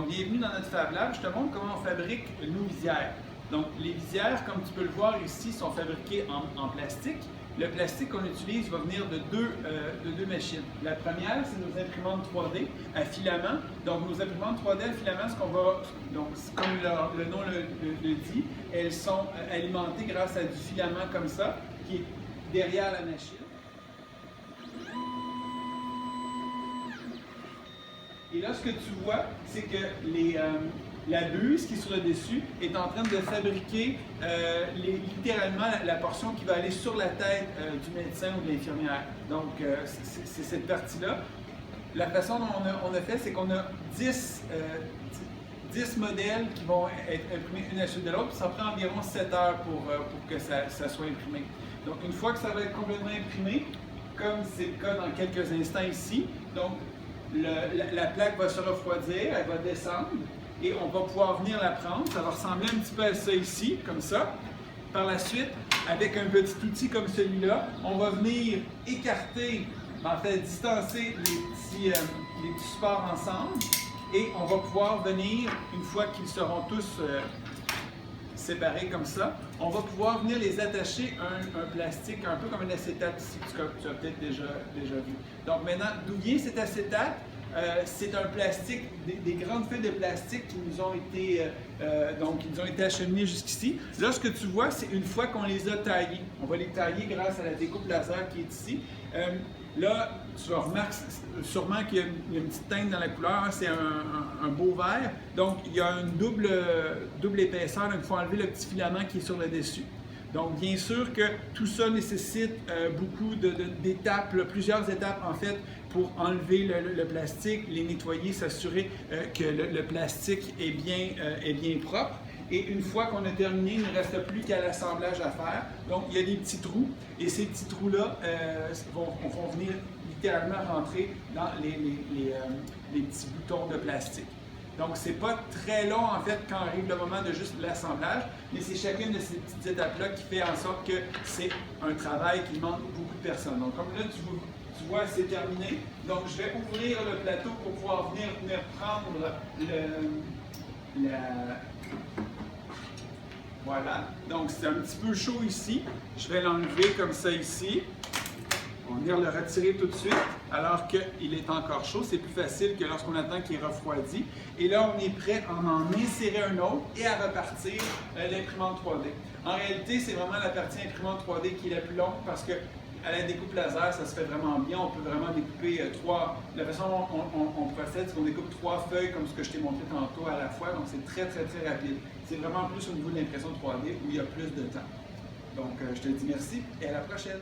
Donc, bienvenue dans notre Fab Lab. Je te montre comment on fabrique nos visières. Donc, les visières, comme tu peux le voir ici, sont fabriquées en plastique. Le plastique qu'on utilise va venir de deux machines. La première, c'est nos imprimantes 3D à filament. Donc, nos imprimantes 3D à filament, donc, comme le nom le dit, elles sont alimentées grâce à du filament comme ça, qui est derrière la machine. Et là, ce que tu vois, c'est que la buse qui est sur le dessus est en train de fabriquer littéralement la portion qui va aller sur la tête du médecin ou de l'infirmière. Donc, c'est cette partie-là. La façon dont on a fait, c'est qu'on a 10 modèles qui vont être imprimés une à la suite de l'autre. Ça prend environ 7 heures pour que ça soit imprimé. Donc, une fois que ça va être complètement imprimé, comme c'est le cas dans quelques instants ici, donc la plaque va se refroidir, elle va descendre et on va pouvoir venir la prendre. Ça va ressembler un petit peu à ça ici, comme ça. Par la suite, avec un petit outil comme celui-là, on va venir écarter, en fait distancer les petits supports ensemble et on va pouvoir venir, une fois qu'ils seront tous séparés comme ça, on va pouvoir venir les attacher à un plastique, un peu comme un acétate ici, que tu as peut-être déjà vu. Donc maintenant, d'où vient cet acétate? C'est un plastique, des grandes feuilles de plastique qui nous ont été, acheminées jusqu'ici. Là, ce que tu vois, c'est une fois qu'on les a taillées. On va les tailler grâce à la découpe laser qui est ici. Là, tu remarques sûrement qu'il y a une petite teinte dans la couleur, c'est un beau vert. Donc, il y a une double épaisseur, donc il faut enlever le petit filament qui est sur le dessus. Donc, bien sûr que tout ça nécessite beaucoup d'étapes, plusieurs étapes en fait, pour enlever le plastique, les nettoyer, s'assurer que le plastique est bien propre. Et une fois qu'on a terminé, il ne reste plus qu'à l'assemblage à faire. Donc, il y a des petits trous et ces petits trous-là vont venir littéralement rentrer dans les petits boutons de plastique. Donc, c'est pas très long en fait quand arrive le moment de juste l'assemblage, mais c'est chacune de ces petites étapes-là qui fait en sorte que c'est un travail qui demande beaucoup de personnes. Donc, comme là, tu vois, c'est terminé. Donc, je vais ouvrir le plateau pour pouvoir venir prendre Voilà. Donc, c'est un petit peu chaud ici. Je vais l'enlever comme ça ici. On va venir le retirer tout de suite, alors qu'il est encore chaud. C'est plus facile que lorsqu'on attend qu'il refroidit. Et là, on est prêt à en insérer un autre et à repartir l'imprimante 3D. En réalité, c'est vraiment la partie imprimante 3D qui est la plus longue parce que à la découpe laser, ça se fait vraiment bien. On peut vraiment découper La façon dont on procède, c'est qu'on découpe 3 feuilles comme ce que je t'ai montré tantôt à la fois. Donc, c'est très, très, très rapide. C'est vraiment plus au niveau de l'impression 3D où il y a plus de temps. Donc, je te dis merci et à la prochaine.